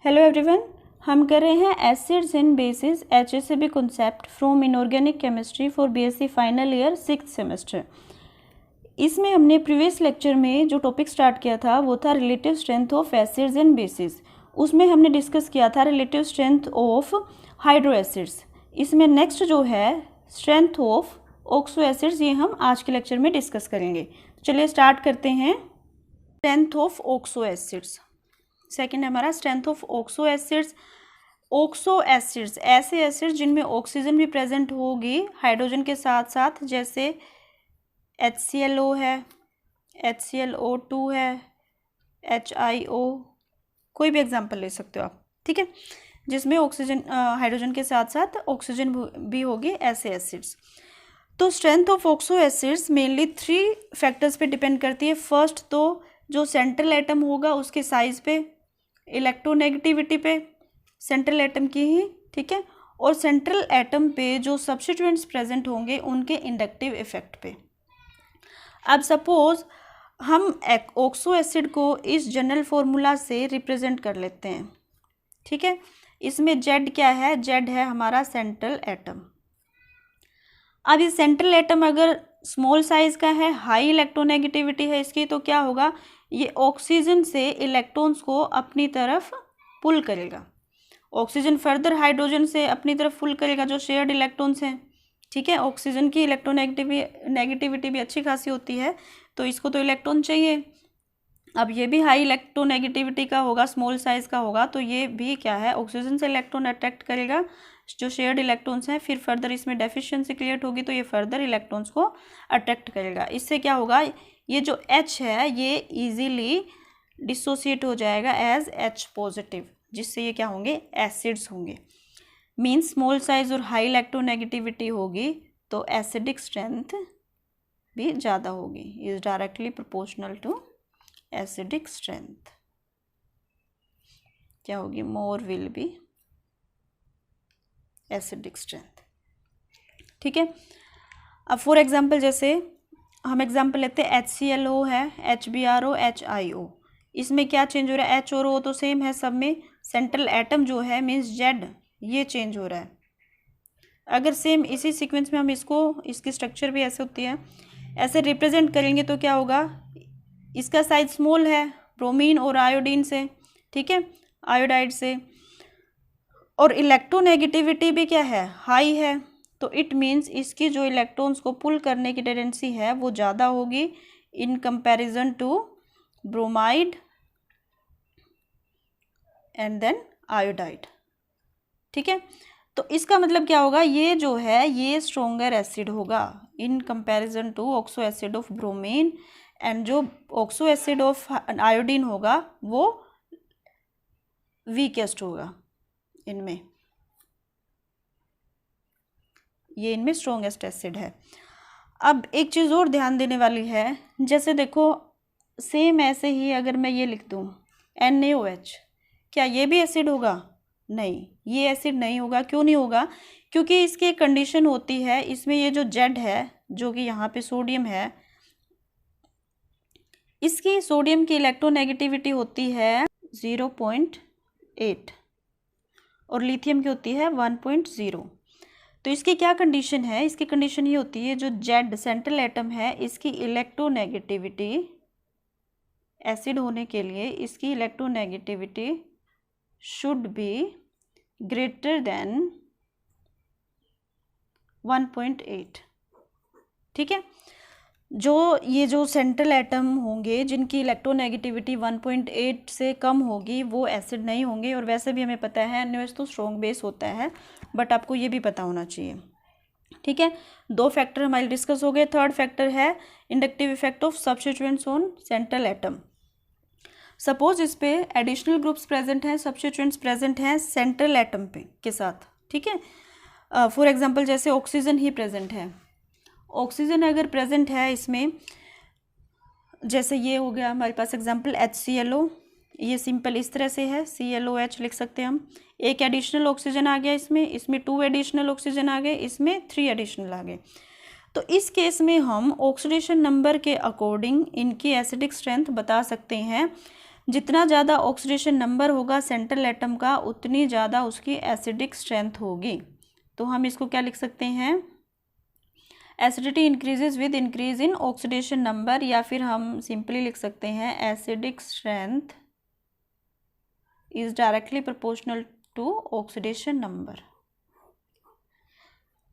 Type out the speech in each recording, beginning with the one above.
Hello everyone, हम कर रहे हैं acids and bases HACCP concept from inorganic chemistry for BSc final year 6th semester. इसमें हमने प्रीवियस लेक्चर में जो टॉपिक स्टार्ट किया था वो था relative strength of acids and bases. उसमें हमने डिस्कस किया था relative strength of hydro acids. इसमें नेक्स्ट जो है स्ट्रेंथ ऑफ ऑक्सो एसिड्स, ये हम आज के लेक्चर में डिस्कस करेंगे। चलिए स्टार्ट करते हैं। Strength of oxo acids, second हमारा strength of oxo acids. Oxo acids ऐसे एसिड्स जिनमें ऑक्सीजन भी प्रेजेंट होगी हाइड्रोजन के साथ साथ, जैसे HClO है, HClO2 है, HIO, कोई भी एग्जांपल ले सकते हो आप, ठीक है, जिसमें ऑक्सीजन हाइड्रोजन के साथ साथ ऑक्सीजन भी होगी, ऐसे एसिड्स। तो strength of oxo acids mainly 3 factors पे डिपेंड करती है। फर्स्ट तो जो सेंट्रल एटम होगा उसके साइज पे, इलेक्ट्रोनेगेटिविटी पे सेंट्रल एटम की ही, ठीक है, और सेंट्रल एटम पे जो सब्स्टिट्यूएंट्स प्रेजेंट होंगे उनके इंडक्टिव इफेक्ट पे। अब सपोज हम ऑक्सो एसिड को इस जनरल फॉर्मूला से रिप्रेजेंट कर लेते हैं, ठीक है। इसमें Z क्या है? Z है हमारा सेंट्रल एटम। अब ये सेंट्रल एटम अगर स्मॉल साइज का है, हाई इलेक्ट्रोनेगेटिविटी है इसकी, तो क्या होगा, ये ऑक्सीजन से इलेक्ट्रॉन्स को अपनी तरफ पुल करेगा। ऑक्सीजन फर्दर हाइड्रोजन से अपनी तरफ पुल करेगा, जो शेयर्ड इलेक्ट्रॉन्स हैं, ठीक है। ऑक्सीजन की इलेक्ट्रोनेगेटिविटी भी अच्छी खासी होती है, तो इसको तो इलेक्ट्रॉन चाहिए। अब ये भी हाई इलेक्ट्रोनेगेटिविटी का होगा, स्मॉल साइज का होगा, तो ये भी क्या है, ऑक्सीजन से इलेक्ट्रॉन अट्रैक्ट करेगा, जो शेयर्ड इलेक्ट्रॉन्स हैं। फिर फर्दर इसमें डेफिशिएंसी क्रिएट होगी, तो ये फर्दर इलेक्ट्रॉन्स को अट्रैक्ट करेगा। इससे क्या होगा, ये जो H है ये इजीली डिसोसिएट हो जाएगा एज H पॉजिटिव, जिससे ये क्या होंगे, एसिड्स होंगे। मीन्स स्मॉल साइज और हाई इलेक्ट्रोनेगेटिविटी होगी तो एसिडिक स्ट्रेंथ भी ज़्यादा होगी, is directly proportional to acidic strength. क्या होगी, more will be acidic strength, ठीक है। अब फॉर एग्जांपल जैसे हम एग्जांपल लेते हैं, HClO है, HBRO, HIO। इसमें क्या चेंज हो रहा है, H और O तो सेम है सब में, सेंट्रल एटम जो है मीन्स Z, ये चेंज हो रहा है। अगर सेम इसी सीक्वेंस में हम इसको, इसकी स्ट्रक्चर भी ऐसे होती है, ऐसे रिप्रेजेंट करेंगे तो क्या होगा, इसका साइज स्मॉल है ब्रोमीन और आयोडीन से, ठीक है, आयोडाइड से, और इलेक्ट्रोनेगेटिविटी भी क्या है, हाई है, तो इट मीन्स इसकी जो इलेक्ट्रॉन्स को पुल करने की टेंडेंसी है वो ज़्यादा होगी in comparison to bromide and then iodide, ठीक है। तो इसका मतलब क्या होगा, ये जो है ये स्ट्रोंगर एसिड होगा in comparison to oxo acid of bromine, and जो ऑक्सो एसिड ऑफ आयोडीन होगा वो वीकेस्ट होगा इनमें, ये इनमें स्ट्रॉन्गेस्ट एसिड है। अब एक चीज़ और ध्यान देने वाली है, जैसे देखो सेम ऐसे ही अगर मैं ये लिख दूँ NaOH, क्या ये भी एसिड होगा? नहीं, ये एसिड नहीं होगा। क्यों नहीं होगा? क्योंकि इसकी एक कंडीशन होती है, इसमें ये जो Z है, जो कि यहाँ पे सोडियम है, इसकी सोडियम की इलेक्ट्रोनेगेटिविटी होती है 0.8 और लिथियम की होती है 1.0। तो इसकी क्या कंडीशन है, इसकी कंडीशन ये होती है, जो Z सेंट्रल एटम है इसकी इलेक्ट्रोनेगेटिविटी, एसिड होने के लिए इसकी electronegativity should be greater than 1.8, ठीक है। जो ये जो सेंट्रल एटम होंगे जिनकी इलेक्ट्रोनेगेटिविटी 1.8 से कम होगी वो एसिड नहीं होंगे। और वैसे भी हमें पता है NaOH तो स्ट्रॉन्ग बेस होता है, बट आपको ये भी पता होना चाहिए, ठीक है। 2 फैक्टर हमारे डिस्कस हो गए। थर्ड फैक्टर है inductive effect of substituents on central atom. Suppose इस पे एडिशनल ग्रुप्स प्रेजेंट हैं, सब्स्टिट्यूएंट्स प्रेजेंट हैं सेंट्रल एटम पे के साथ, ठीक है। फॉर एग्जांपल जैसे ऑक्सीजन ही प्रेजेंट है, ऑक्सीजन अगर प्रेजेंट है इसमें, जैसे ये हो गया हमारे पास एग्जांपल HClO, ये सिंपल इस तरह से है, ClOH लिख सकते हैं हम। एक एडिशनल ऑक्सीजन आ गया इसमें 2 एडिशनल ऑक्सीजन आ गए, इसमें 3 एडिशनल आ गए। तो इस केस में हम ऑक्सीडेशन नंबर के अकॉर्डिंग इनकी एसिडिक स्ट्रेंथ बता सकते हैं। जितना ज़्यादा ऑक्सीडेशन नंबर होगा सेंट्रल एटम का उतनी ज़्यादा उसकी एसिडिक स्ट्रेंथ होगी। तो हम इसको क्या लिख सकते हैं, acidity increases with increase in oxidation number, या फिर हम सिंपली लिख सकते हैं acidic strength is directly proportional to oxidation number.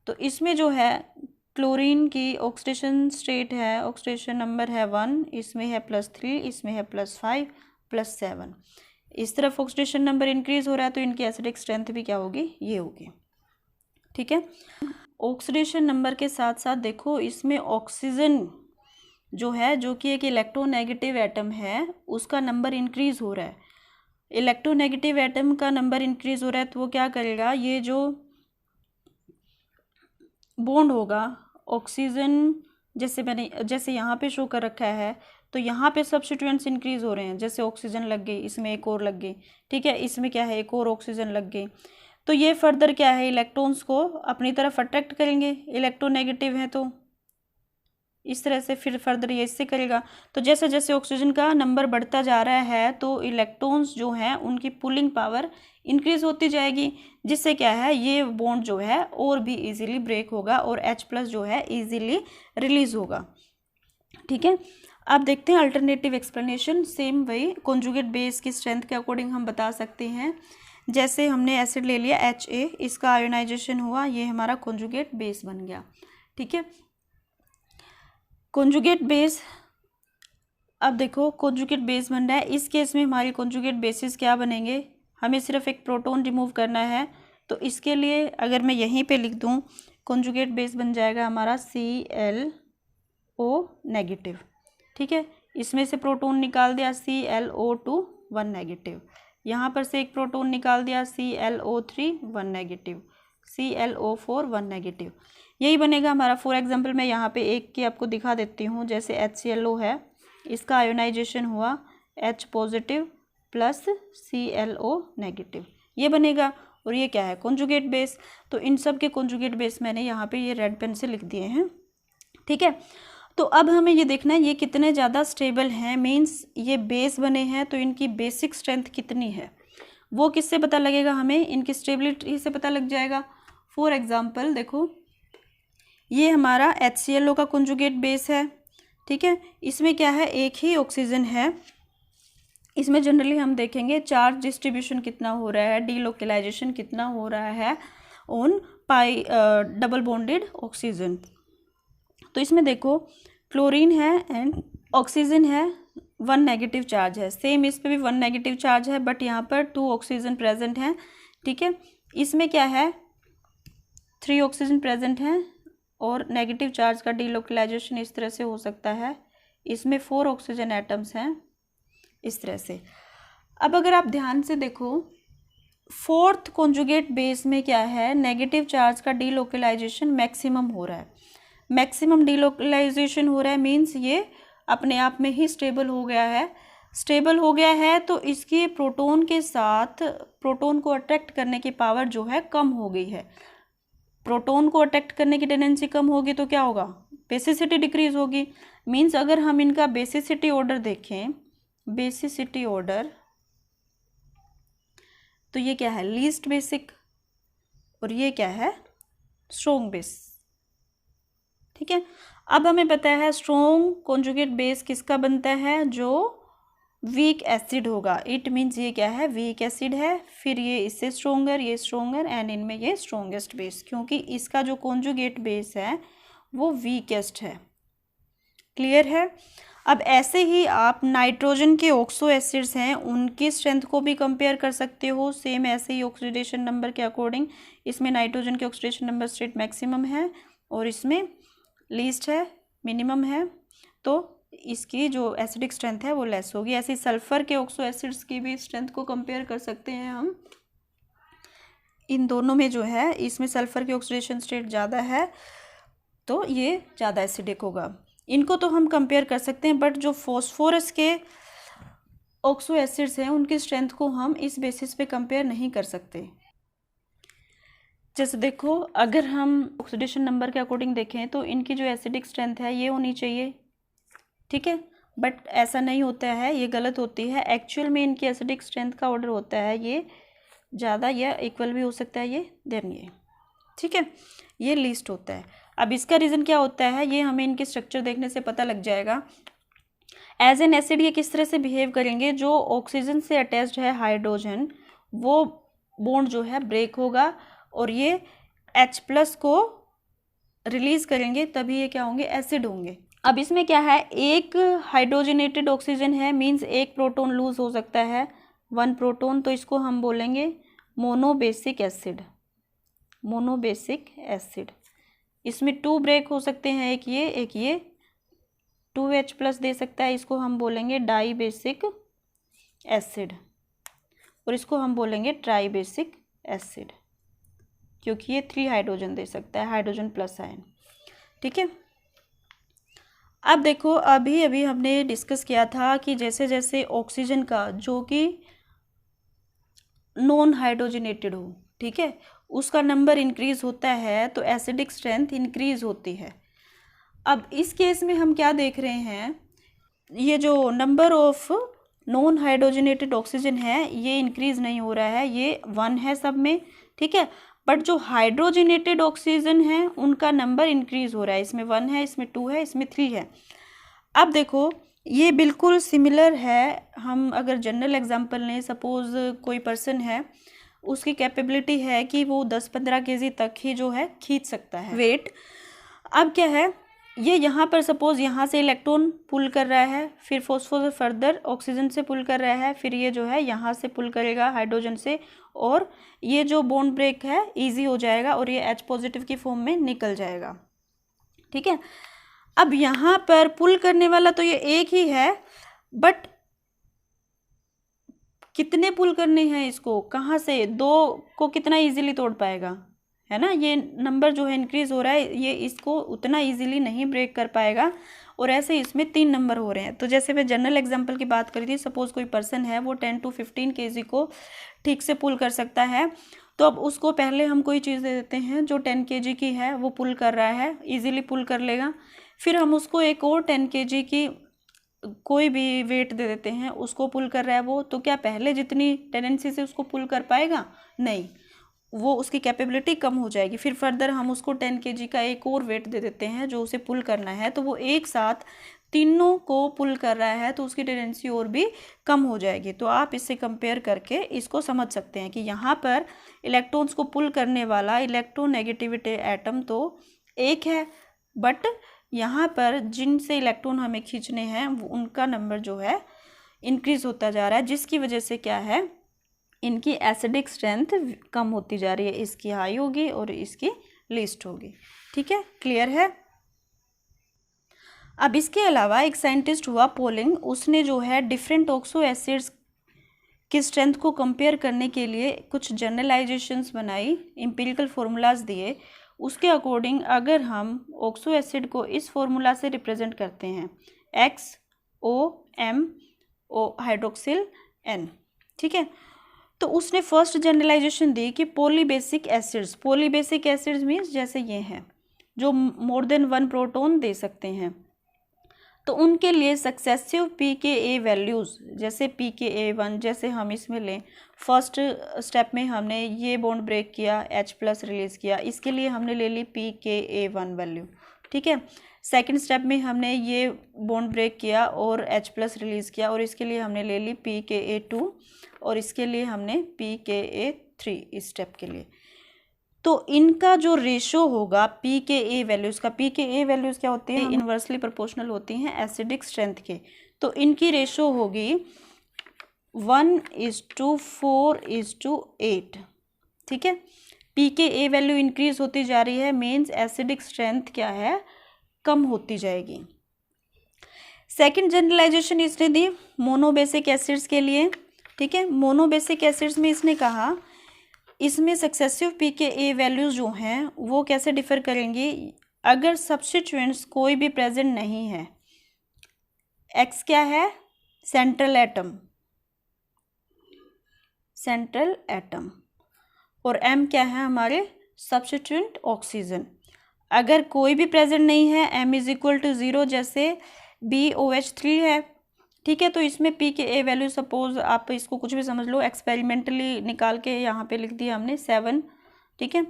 तो इसमें जो है क्लोरीन की ऑक्सीडेशन स्टेट है, ऑक्सीडेशन नंबर है 1, इसमें है +3, इसमें है +5, +7। इस तरफ ऑक्सीडेशन नंबर इंक्रीज हो रहा है तो इनकी एसिडिक स्ट्रेंथ भी क्या होगी, ये होगी। ठीक है, ऑक्सीडेशन नंबर के साथ साथ देखो इसमें ऑक्सीजन जो है, जो कि एक इलेक्ट्रोनेगेटिव एटम है, उसका नंबर इंक्रीज हो रहा है। इलेक्ट्रोनेगेटिव एटम का नंबर इंक्रीज हो रहा है तो वो क्या करेगा, ये जो बॉन्ड होगा ऑक्सीजन, जैसे यहाँ पे शो कर रखा है, तो यहाँ पे सब्स्टिट्यूएंट्स इंक्रीज हो रहे हैं। जैसे ऑक्सीजन लग गई, इसमें एक और लग गई, ठीक है, इसमें क्या है, एक और ऑक्सीजन लग गई, तो ये फर्दर क्या है, इलेक्ट्रॉन्स को अपनी तरफ अट्रैक्ट करेंगे, इलेक्ट्रोनेगेटिव है तो इस तरह से फिर फर्दर ये इससे करेगा। तो जैसे जैसे ऑक्सीजन का नंबर बढ़ता जा रहा है तो इलेक्ट्रॉन्स जो हैं उनकी पुलिंग पावर इंक्रीज होती जाएगी, जिससे क्या है, ये बॉन्ड जो है और भी इजीली ब्रेक होगा और H+ जो है इजीली रिलीज होगा। ठीक है, अब देखते हैं अल्टरनेटिव एक्सप्लेनेशन। सेम वही कॉन्जुगेट बेस की स्ट्रेंथ के अकॉर्डिंग हम बता सकते हैं। जैसे हमने एसिड ले लिया HA, इसका आयोनाइजेशन हुआ, ये हमारा कॉन्जुगेट बेस बन गया। ठीक है, कॉन्जुगेट बेस, अब देखो कॉन्जुगेट बेस बन रहा है, इस केस में हमारी कॉन्जुगेट बेसिस क्या बनेंगे, हमें सिर्फ एक प्रोटॉन रिमूव करना है। तो इसके लिए अगर मैं यहीं पे लिख दूं, कॉन्जुगेट बेस बन जाएगा हमारा ClO नेगेटिव। ठीक है, इसमें से प्रोटॉन निकाल दिया ClO2 1 नेगेटिव, यहाँ पर से एक प्रोटॉन निकाल दिया ClO3 1 नेगेटिव, ClO4 1 नेगेटिव, यही बनेगा हमारा। फॉर एग्जांपल मैं यहाँ पे एक की आपको दिखा देती हूँ, जैसे HClO है, इसका आयोनाइजेशन हुआ H+ प्लस ClO नेगेटिव, ये बनेगा। और ये क्या है, कॉन्जुगेट बेस। तो इन सब के कॉन्जुगेट बेस मैंने यहाँ पे ये रेड पेन से लिख दिए हैं। ठीक है, तो अब हमें ये देखना है ये कितने ज़्यादा स्टेबल हैं, मीन्स ये बेस बने हैं तो इनकी बेसिक स्ट्रेंथ कितनी है, वो किससे पता लगेगा, हमें इनकी स्टेबिलिटी से पता लग जाएगा। फॉर एग्जांपल देखो, ये हमारा HClO का कॉन्जुगेट बेस है। ठीक है, इसमें क्या है, एक ही ऑक्सीजन है, इसमें जनरली हम देखेंगे चार्ज डिस्ट्रीब्यूशन कितना हो रहा है, डीलोकलाइजेशन कितना हो रहा है on pi double bonded oxygen. तो इसमें देखो क्लोरीन है एंड ऑक्सीजन है, 1 नेगेटिव चार्ज है, सेम इस पे भी 1 नेगेटिव चार्ज है, बट यहाँ पर 2 ऑक्सीजन प्रेजेंट हैं। ठीक है, इसमें क्या है, 3 ऑक्सीजन प्रेजेंट हैं और नेगेटिव चार्ज का डीलोकलाइजेशन इस तरह से हो सकता है, इसमें 4 ऑक्सीजन एटम्स हैं इस तरह से। अब अगर आप ध्यान से देखो, 4th कॉन्जुगेट बेस में क्या है, नेगेटिव चार्ज का डीलोकलाइजेशन मैक्सिमम हो रहा है, मैक्सिमम डीलोकलाइजेशन हो रहा है, मीन्स ये अपने आप में ही स्टेबल हो गया है। स्टेबल हो गया है तो इसकी प्रोटॉन के साथ प्रोटॉन को अट्रैक्ट करने की पावर जो है कम हो गई है। प्रोटॉन को अट्रैक्ट करने की टेंडेंसी कम होगी तो क्या होगा, बेसिसिटी डिक्रीज होगी। मीन्स अगर हम इनका बेसिसिटी ऑर्डर देखें, बेसिसिटी ऑर्डर, तो ये क्या है, लीस्ट बेसिक, और ये क्या है, स्ट्रॉन्ग बेस। ठीक है, अब हमें पता है स्ट्रॉन्ग कॉन्जुगेट बेस किसका बनता है, जो वीक एसिड होगा। इट मीन्स ये क्या है, वीक एसिड है, फिर ये इससे स्ट्रोंगर, ये स्ट्रोंगर, एंड इनमें ये स्ट्रॉन्गेस्ट बेस, क्योंकि इसका जो कॉन्जुगेट बेस है वो वीकेस्ट है। क्लियर है। अब ऐसे ही आप नाइट्रोजन के ऑक्सो एसिड्स हैं उनकी स्ट्रेंथ को भी कंपेयर कर सकते हो, सेम ऐसे ही ऑक्सीडेशन नंबर के अकॉर्डिंग। इसमें नाइट्रोजन के ऑक्सीडेशन नंबर स्टेट मैक्सिमम है और इसमें लीस्ट है, मिनिमम है, तो इसकी जो एसिडिक स्ट्रेंथ है वो लेस होगी। ऐसे सल्फर के ऑक्सो एसिड्स की भी स्ट्रेंथ को कंपेयर कर सकते हैं हम। इन दोनों में जो है, इसमें सल्फर की ऑक्सीडेशन स्टेट ज़्यादा है तो ये ज़्यादा एसिडिक होगा। इनको तो हम कंपेयर कर सकते हैं, बट जो फॉस्फोरस के ऑक्सो एसिड्स हैं उनकी स्ट्रेंथ को हम इस बेसिस पे कंपेयर नहीं कर सकते। जैसे देखो, अगर हम ऑक्सीडेशन नंबर के अकॉर्डिंग देखें तो इनकी जो एसिडिक स्ट्रेंथ है ये होनी चाहिए। ठीक है, बट ऐसा नहीं होता है, ये गलत होती है। एक्चुअल में इनकी एसिडिक स्ट्रेंथ का ऑर्डर होता है ये ज़्यादा या इक्वल भी हो सकता है ये, देन ये, ठीक है, ये लीस्ट होता है। अब इसका रीज़न क्या होता है ये हमें इनके स्ट्रक्चर देखने से पता लग जाएगा। एज एन एसिड ये किस तरह से बिहेव करेंगे, जो ऑक्सीजन से अटैच्ड है हाइड्रोजन वो बॉन्ड जो है ब्रेक होगा और ये H+ को रिलीज करेंगे, तभी ये क्या होंगे, एसिड होंगे। अब इसमें क्या है, एक हाइड्रोजनेटेड ऑक्सीजन है, मींस एक प्रोटॉन लूज हो सकता है, 1 प्रोटॉन, तो इसको हम बोलेंगे मोनोबेसिक एसिड, मोनोबेसिक एसिड। इसमें 2 ब्रेक हो सकते हैं, एक ये 2H+ दे सकता है, इसको हम बोलेंगे डाई बेसिक एसिड, और इसको हम बोलेंगे ट्राई बेसिक एसिड, क्योंकि ये 3 हाइड्रोजन दे सकता है, हाइड्रोजन प्लस आयन, ठीक है। अब देखो, अभी हमने डिस्कस किया था कि जैसे जैसे ऑक्सीजन का जो कि नॉन हाइड्रोजनेटेड हो, ठीक है, उसका नंबर इंक्रीज होता है तो एसिडिक स्ट्रेंथ इंक्रीज होती है। अब इस केस में हम क्या देख रहे हैं, ये जो number of non hydrogenated oxygen है ये इंक्रीज नहीं हो रहा है, ये 1 है सब में, ठीक है, बट जो हाइड्रोजनेटेड ऑक्सीजन है उनका नंबर इंक्रीज हो रहा है, इसमें 1 है, इसमें 2 है, इसमें 3 है। अब देखो ये बिल्कुल सिमिलर है, हम अगर जनरल एग्जांपल लें, सपोज कोई पर्सन है, उसकी कैपेबिलिटी है कि वो 10-15 kg तक ही जो है खींच सकता है वेट। अब क्या है, ये यहाँ पर सपोज यहाँ से इलेक्ट्रॉन पुल कर रहा है, फिर फॉस्फोरस फर्दर ऑक्सीजन से पुल कर रहा है, फिर ये जो है यहाँ से पुल करेगा हाइड्रोजन से, और ये जो बॉन्ड ब्रेक है इजी हो जाएगा और ये H+ की फॉर्म में निकल जाएगा, ठीक है। अब यहाँ पर पुल करने वाला तो ये एक ही है, बट कितने पुल करने हैं इसको, कहाँ से, 2 को कितना इजीली तोड़ पाएगा, है ना। ये नंबर जो है इंक्रीज हो रहा है, ये इसको उतना इजीली नहीं ब्रेक कर पाएगा, और ऐसे इसमें 3 नंबर हो रहे हैं। तो जैसे मैं जनरल एग्जांपल की बात करी थी, सपोज कोई पर्सन है वो 10 to 15 kg को ठीक से पुल कर सकता है, तो अब उसको पहले हम कोई चीज़ दे देते हैं जो 10 kg की है, वो पुल कर रहा है, इजीली पुल कर लेगा, फिर हम उसको एक और 10 kg की कोई भी वेट दे देते हैं, उसको पुल कर रहा है वो, तो क्या पहले जितनी टेंडेंसी से उसको पुल कर पाएगा, नहीं, वो उसकी कैपेबिलिटी कम हो जाएगी। फिर फर्दर हम उसको 10 kg का एक और वेट दे देते हैं जो उसे पुल करना है, तो वो एक साथ तीनों को पुल कर रहा है, तो उसकी टेंडेंसी और भी कम हो जाएगी। तो आप इससे कंपेयर करके इसको समझ सकते हैं कि यहाँ पर इलेक्ट्रॉन्स को पुल करने वाला इलेक्ट्रोनेगेटिविटी एटम तो एक है, बट यहाँ पर जिनसे इलेक्ट्रॉन हमें खींचने हैं उनका नंबर जो है इंक्रीज होता जा रहा है, जिसकी वजह से क्या है, इनकी एसिडिक स्ट्रेंथ कम होती जा रही है, इसकी हाई होगी और इसकी लीस्ट होगी, ठीक है, क्लियर है। अब इसके अलावा एक साइंटिस्ट हुआ पोलिंग, उसने जो है डिफरेंट ऑक्सो एसिड्स की स्ट्रेंथ को कंपेयर करने के लिए कुछ जनरलाइजेशंस बनाई, एम्पिरिकल फार्मूलाज दिए। उसके अकॉर्डिंग अगर हम ऑक्सो एसिड को इस फार्मूला से रिप्रेजेंट करते हैं, XOMO हाइड्रोक्सिल N, ठीक है, तो उसने फर्स्ट जनरलाइजेशन दी कि पॉलीबेसिक एसिड्स मीन्स जैसे ये हैं जो मोर देन 1 प्रोटॉन दे सकते हैं, तो उनके लिए सक्सेसिव pKa वैल्यूज़, जैसे pKa1, जैसे हम इसमें लें, फर्स्ट स्टेप में हमने ये बॉन्ड ब्रेक किया, H+ रिलीज़ किया, इसके लिए हमने ले ली pKa1 वैल्यू, ठीक है। सेकंड स्टेप में हमने ये बॉन्ड ब्रेक किया और H+ रिलीज़ किया, और इसके लिए हमने ले ली pKa2, और इसके लिए हमने pKa3 इस स्टेप के लिए। तो इनका जो रेशो होगा pKa वैल्यूज़ का, pKa वैल्यूज़ क्या होती है, इन्वर्सली प्रोपोर्शनल होती हैं एसिडिक स्ट्रेंथ के, तो इनकी रेशो होगी 1:4:8, ठीक है। pKa वैल्यू इंक्रीज होती जा रही है, मीन्स एसिडिक स्ट्रेंथ क्या है, कम होती जाएगी। सेकंड जनरलाइजेशन इसने दी मोनोबेसिक एसिड्स के लिए, ठीक है। मोनोबेसिक एसिड्स में इसने कहा इसमें सक्सेसिव pKa वैल्यूज़ जो हैं वो कैसे डिफ़र करेंगी, अगर सब्स्टिट्यूएंट्स कोई भी प्रेजेंट नहीं है। X क्या है, सेंट्रल एटम, और M क्या है हमारे सब्स्टिट्यूएंट ऑक्सीजन। अगर कोई भी प्रेजेंट नहीं है, M = 0, जैसे BOH3 है, ठीक है। तो इसमें pKa वैल्यू सपोज आप इसको कुछ भी समझ लो, एक्सपेरिमेंटली निकाल के यहाँ पे लिख दिया हमने 7, ठीक है।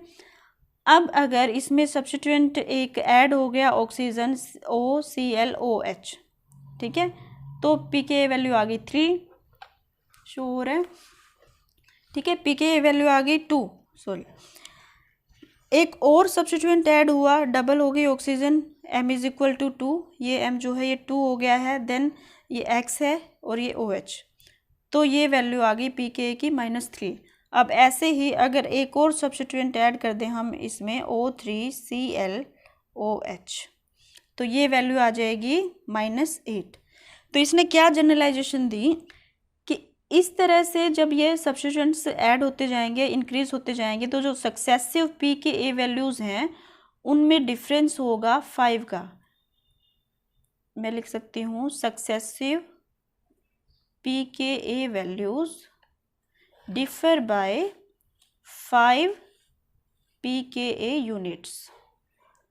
अब अगर इसमें सब्स्टिट्यूएंट एक ऐड हो गया ऑक्सीजन OClOH, ठीक है, तो pKa वैल्यू आ गई 3, शो हो रहा है, ठीक है। pKa वैल्यू आ गई 2, सॉरी। एक और सब्स्टिट्यूएंट ऐड हुआ, डबल हो गई oxygen, M is equal to 2, ये M जो है ये 2 हो गया है, देन ये X है और ये OH, तो ये वैल्यू आ गई pKa की -3। अब ऐसे ही अगर एक और सब्स्टिट्यूएंट ऐड कर दें हम इसमें O3ClOH, तो ये वैल्यू आ जाएगी -8। तो इसने क्या जनरलाइजेशन दी कि इस तरह से जब ये सब्स्टिट्यूएंट्स ऐड होते जाएंगे, इंक्रीज होते जाएंगे, तो जो सक्सेसिव pKa वैल्यूज़ हैं उनमें डिफरेंस होगा 5 का। मैं लिख सकती हूँ successive pKa values differ by 5 pKa units,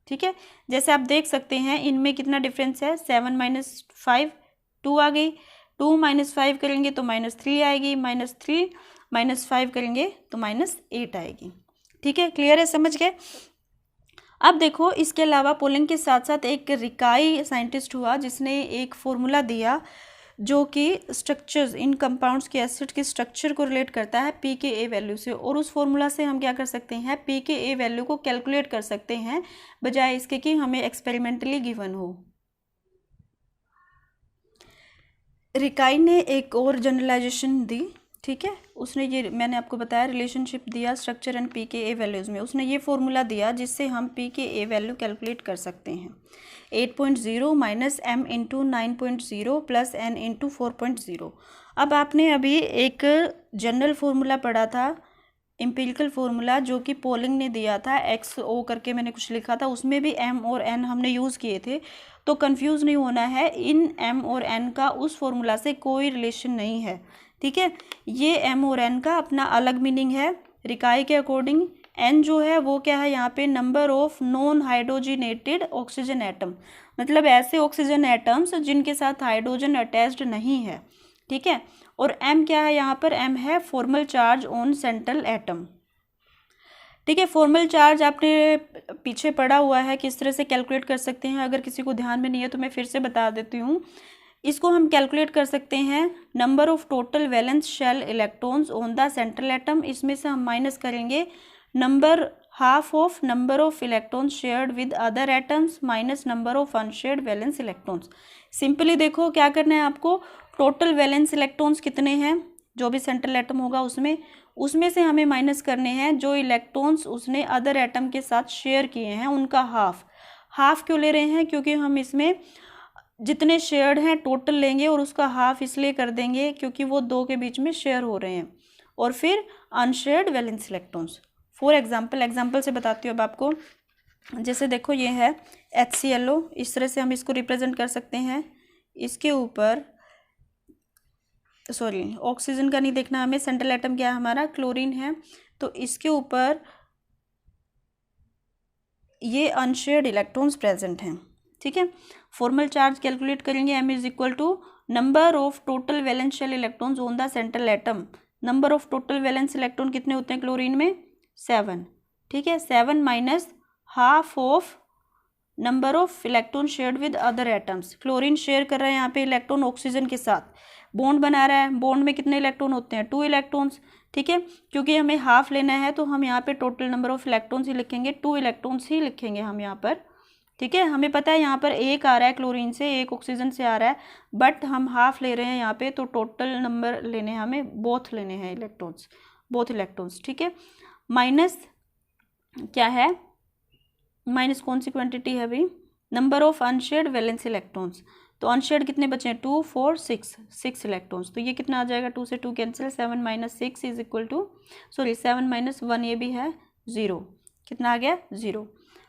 ठीक है। जैसे आप देख सकते हैं इनमें कितना डिफरेंस है, 7 - 5 2 आ गई, 2 - 5 करेंगे तो -3 आएगी, -3 - 5 करेंगे तो -8 आएगी, ठीक है। क्लियर है, समझ गए। अब देखो इसके अलावा पोलिंग के साथ साथ एक रिकाई साइंटिस्ट हुआ जिसने एक फॉर्मूला दिया जो कि स्ट्रक्चर्स इन कंपाउंड्स के एसिड के स्ट्रक्चर को रिलेट करता है pKa वैल्यू से, और उस फॉर्मूला से हम क्या कर सकते हैं, pKa वैल्यू को कैलकुलेट कर सकते हैं बजाय इसके कि हमें एक्सपेरिमेंटली गिवन हो। रिकाई ने एक और जनरलाइजेशन दी, ठीक है। उसने ये मैंने आपको बताया रिलेशनशिप दिया स्ट्रक्चर एंड pKa वैल्यूज़ में, उसने ये फॉर्मूला दिया जिससे हम pKa वैल्यू कैलकुलेट कर सकते हैं। 8.0 - M × 9.0 + N × 4.0। अब आपने अभी एक जनरल फार्मूला पढ़ा था, एम्पिरिकल फार्मूला, जो कि पोलिंग ने दिया था, XO करके मैंने कुछ लिखा था, उसमें भी M और N हमने यूज़ किए थे। तो कंफ्यूज नहीं होना है, इन M और N का उस फार्मूला से कोई रिलेशन नहीं है, ठीक है। ये M और N का अपना अलग मीनिंग है। रिकाई के अकॉर्डिंग N जो है वो क्या है यहाँ पे, number of non hydrogenated oxygen atom, मतलब ऐसे ऑक्सीजन एटम्स जिनके साथ हाइड्रोजन अटैच्ड नहीं है, ठीक है। और M क्या है यहाँ पर, M है formal charge on central atom, ठीक है। फॉर्मल चार्ज आपने पीछे पढ़ा हुआ है, किस तरह से कैलकुलेट कर सकते हैं, अगर किसी को ध्यान में नहीं है तो मैं फिर से बता देती हूँ। इसको हम कैलकुलेट कर सकते हैं number of total valence shell electrons on the central atom, इसमें से हम माइनस करेंगे number half of number of electrons shared with other atoms minus number of unshared valence electrons. Simply देखो क्या करना है आपको, टोटल वैलेंस इलेक्ट्रॉन्स कितने हैं जो भी सेंट्रल एटम होगा उसमें से हमें माइनस करने हैं जो इलेक्ट्रॉन्स उसने अदर एटम के साथ शेयर किए हैं उनका हाफ क्यों ले रहे हैं, क्योंकि हम इसमें जितने शेयर्ड हैं टोटल लेंगे और उसका हाफ इसलिए कर देंगे क्योंकि वो दो के बीच में शेयर हो रहे हैं। और फिर unshared valence electrons, for example से बताती हूँ अब आपको। जैसे देखो ये है HClO, इस तरह से हम इसको रिप्रेजेंट कर सकते हैं। इसके ऊपर ऑक्सीजन का नहीं देखना हमें, सेंट्रल एटम क्या है हमारा, क्लोरीन है, तो इसके ऊपर ये अनशेयर्ड इलेक्ट्रॉन्स प्रेजेंट हैं, ठीक है। फॉर्मल चार्ज कैलकुलेट करेंगे, M = number of total valence shell electrons on the central atom. Number of total valence electron कितने होते हैं क्लोरीन में, 7, ठीक है। 7 minus half of number of electron shared with other atoms. Chlorine share कर रहा है यहाँ पे इलेक्ट्रॉन ऑक्सीजन के साथ, बॉन्ड बना रहा है, बॉन्ड में कितने इलेक्ट्रॉन होते हैं, 2 इलेक्ट्रॉन्स, ठीक है। क्योंकि हमें हाफ लेना है तो हम यहाँ पे टोटल नंबर ऑफ इलेक्ट्रॉन्स ही लिखेंगे, 2 इलेक्ट्रॉन्स ही लिखेंगे हम यहाँ पर, ठीक है। हमें पता है यहाँ पर एक आ रहा है क्लोरीन से, एक ऑक्सीजन से आ रहा है, बट हम हाफ ले रहे हैं यहाँ पे, तो टोटल नंबर लेने हैं हमें, बोथ लेने हैं बोथ इलेक्ट्रॉन्स, ठीक है। माइनस क्या है, माइनस कौन सी क्वांटिटी है अभी, number of unshared valence electrons. तो अनशेयर्ड कितने बचे हैं, 2 4 6 इलेक्ट्रॉन्स। तो ये कितना आ जाएगा, 2 से 2 कैंसिल, 7 - 6 इज इक्वल टू 7 - 1 ये भी है 0, कितना आ गया 0,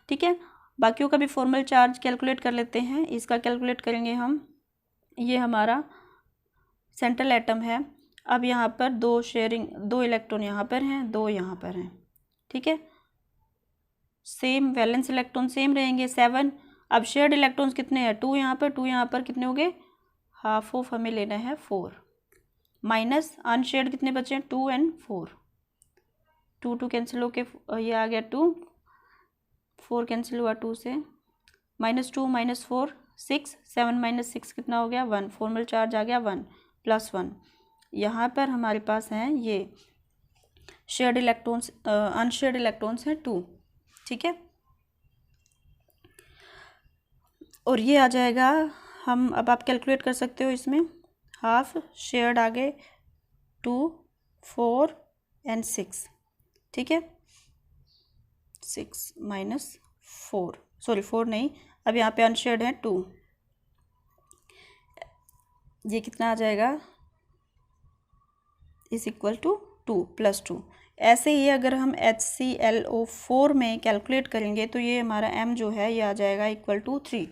ठीक है। बाकियों का भी फॉर्मल चार्ज कैलकुलेट कर लेते हैं। इसका कैलकुलेट करेंगे हम, ये हमारा सेंट्रल एटम है। अब यहाँ पर 2 इलेक्ट्रॉन यहाँ पर हैं, 2 यहाँ पर हैं, ठीक है। सेम वैलेंस इलेक्ट्रॉन सेम रहेंगे 7, अब शेयर्ड इलेक्ट्रॉन्स कितने हैं, 2 यहाँ पर, 2 यहाँ पर, कितने हो गए, हाफ ऑफ हमें लेना है 4, माइनस अनशेयर्ड कितने बचे हैं, 2 और 4, 2 2 कैंसिल होके ये आ गया 2, 4 कैंसिल हुआ 2 से, -2 -4 6, 7 - 6 कितना हो गया 1, फॉर्मल चार्ज आ गया 1 +1। यहाँ पर हमारे पास हैं ये शेयर्ड इलेक्ट्रॉन्स, अनशेयर्ड इलेक्ट्रॉन्स हैं 2, ठीक है। और ये आ जाएगा, हम अब आप कैलकुलेट कर सकते हो इसमें, हाफ शेयर्ड आ गए 2 4 और 6, ठीक है, 6 - 4, सॉरी 4 नहीं, अब यहाँ पे अनशेयर्ड है 2, ये कितना आ जाएगा इज इक्वल टू 2 + 2। ऐसे ही अगर हम HClO4 में कैलकुलेट करेंगे तो ये हमारा m जो है ये आ जाएगा इक्वल टू 3।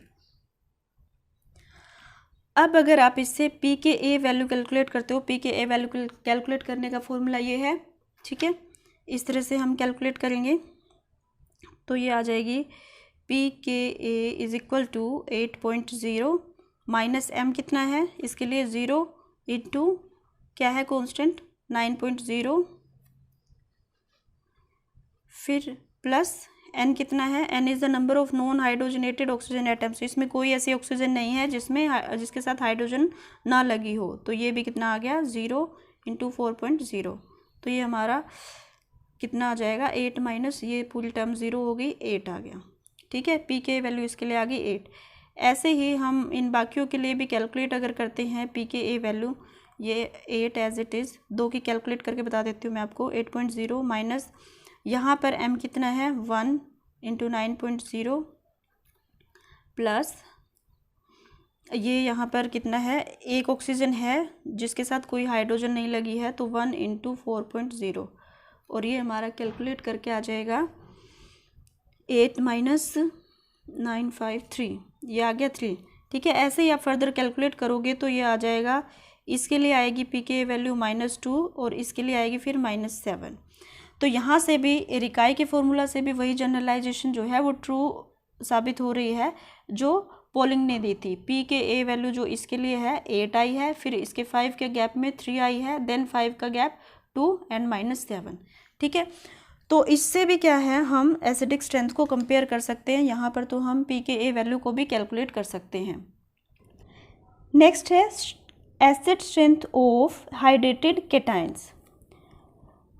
अब अगर आप इससे pKa वैल्यू कैलकुलेट करते हो, pKa वैल्यू कैलकुलेट करने का फॉर्मूला ये है, ठीक है, इस तरह से हम कैलकुलेट करेंगे तो ये आ जाएगी pKa is equal to 8.0 minus m कितना है इसके लिए 0 इंटू क्या है कांस्टेंट 9.0, फिर प्लस n कितना है, n is the number of non hydrogenated oxygen atoms. इसमें कोई ऐसी ऑक्सीजन नहीं है जिसके साथ हाइड्रोजन ना लगी हो, तो ये भी कितना आ गया 0 इंटू 4.0, तो ये हमारा कितना आ जाएगा 8 माइनस ये पूरी टर्म 0 हो गई 8 आ गया, ठीक है। पी के वैल्यू इसके लिए आ गई 8। ऐसे ही हम इन बाकियों के लिए भी कैलकुलेट अगर करते हैं पी के ए वैल्यू, ये 8 एज इट इज़, 2 की कैलकुलेट करके बता देती हूँ मैं आपको, 8.0 माइनस यहाँ पर m कितना है 1 इंटू 9.0 प्लस ये यहाँ पर कितना है, एक ऑक्सीजन है जिसके साथ कोई हाइड्रोजन नहीं लगी है, तो 1 इंटू 4.0, और ये हमारा कैलकुलेट करके आ जाएगा 8 माइनस 953, ये आ गया 3, ठीक है। ऐसे ही आप फर्दर कैलकुलेट करोगे तो ये आ जाएगा, इसके लिए आएगी पी के वैल्यू -2 और इसके लिए आएगी फिर -7। तो यहाँ से भी एरिकाई के फॉर्मूला से भी वही जनरलाइजेशन जो है वो ट्रू साबित हो रही है जो पोलिंग ने दी थी। पी के ए वैल्यू जो इसके लिए है 8 आई है, फिर इसके 5 के गैप में 3 आई है, देन 5 का गैप 2 एंड -7, ठीक है। तो इससे भी क्या है, हम एसिडिक स्ट्रेंथ को कंपेयर कर सकते हैं, यहाँ पर तो हम पी के ए वैल्यू को भी कैलकुलेट कर सकते हैं। नेक्स्ट है acid strength of hydrated cations.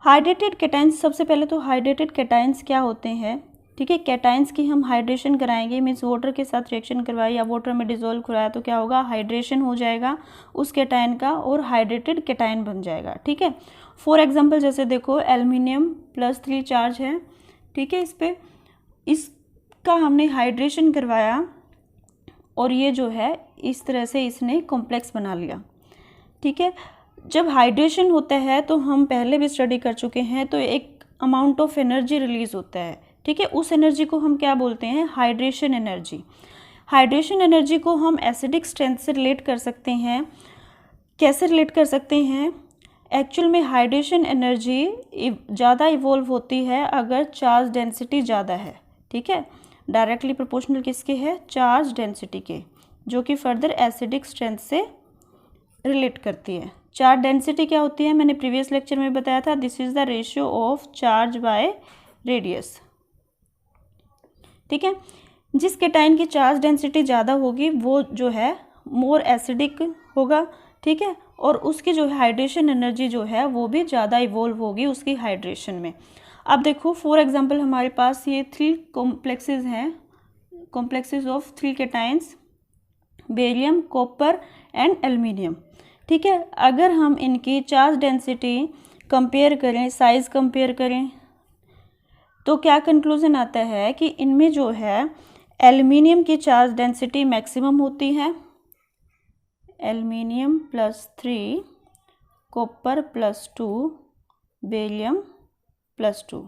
Hydrated cations, सबसे पहले तो हाइड्रेटेड केटाइंस क्या होते हैं, ठीक है। केटाइंस की हम हाइड्रेशन कराएंगे, मीन्स वाटर के साथ रिएक्शन करवाए या वाटर में डिजोल्व कराया तो क्या होगा, हाइड्रेशन हो जाएगा उस केटाइन का और हाइड्रेटेड केटाइन बन जाएगा, ठीक है। फॉर एग्जांपल जैसे देखो एल्युमिनियम +3 चार्ज है, ठीक है, इस पर इसका हमने हाइड्रेशन करवाया और ये जो है इस तरह से इसने कॉम्प्लेक्स बना लिया, ठीक है। जब हाइड्रेशन होता है तो हम पहले भी स्टडी कर चुके हैं, तो एक अमाउंट ऑफ एनर्जी रिलीज होता है, ठीक है। उस एनर्जी को हम क्या बोलते हैं, हाइड्रेशन एनर्जी। हाइड्रेशन एनर्जी को हम एसिडिक स्ट्रेंथ से रिलेट कर सकते हैं। कैसे रिलेट कर सकते हैं, एक्चुअल में हाइड्रेशन एनर्जी ज़्यादा इवॉल्व होती है अगर चार्ज डेंसिटी ज़्यादा है, ठीक है, डायरेक्टली प्रोपोर्शनल किसके है, चार्ज डेंसिटी के, जो कि फर्दर एसिडिक स्ट्रेंथ से रिलेट करती है। चार्ज डेंसिटी क्या होती है, मैंने प्रीवियस लेक्चर में बताया था, this is the ratio of charge by radius, ठीक है। जिस केटाइन की चार्ज डेंसिटी ज़्यादा होगी वो जो है मोर एसिडिक होगा, ठीक है, और उसकी जो हाइड्रेशन एनर्जी जो है वो भी ज़्यादा इवॉल्व होगी उसकी हाइड्रेशन में। अब देखो फॉर एग्जांपल हमारे पास ये 3 कॉम्प्लेक्सेस हैं, complexes of 3 cations, barium, copper and aluminium, ठीक है। अगर हम इनकी चार्ज डेंसिटी कंपेयर करें, साइज़ कंपेयर करें, तो क्या कंक्लूजन आता है कि इनमें जो है एल्युमिनियम की चार्ज डेंसिटी मैक्सिमम होती है, एल्युमिनियम +3, कॉपर +2, बेरियम +2,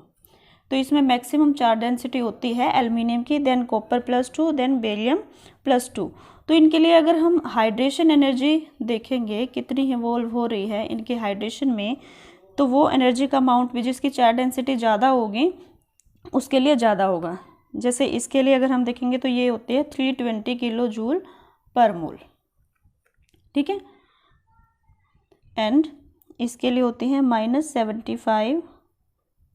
तो इसमें मैक्सिमम चार्ज डेंसिटी होती है एल्युमिनियम की, देन कॉपर +2, देन बेरियम +2। तो इनके लिए अगर हम हाइड्रेशन एनर्जी देखेंगे कितनी इवॉल्व हो रही है इनके हाइड्रेशन में, तो वो एनर्जी का अमाउंट भी जिसकी चार्ज डेंसिटी ज़्यादा होगी उसके लिए ज़्यादा होगा, जैसे इसके लिए अगर हम देखेंगे तो ये होते हैं 320 किलो जूल पर मोल, ठीक है। एंड इसके लिए होती है -75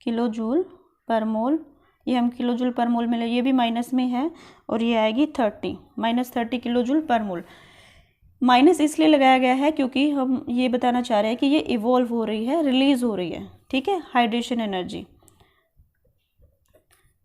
किलो जूल पर मोल। ये हम किलो जूल पर मोल में ले, ये भी माइनस में है, और ये आएगी -30 किलो जूल पर मोल। माइनस इसलिए लगाया गया है क्योंकि हम ये बताना चाह रहे हैं कि ये इवॉल्व हो रही है, रिलीज हो रही है, ठीक है, हाइड्रेशन एनर्जी।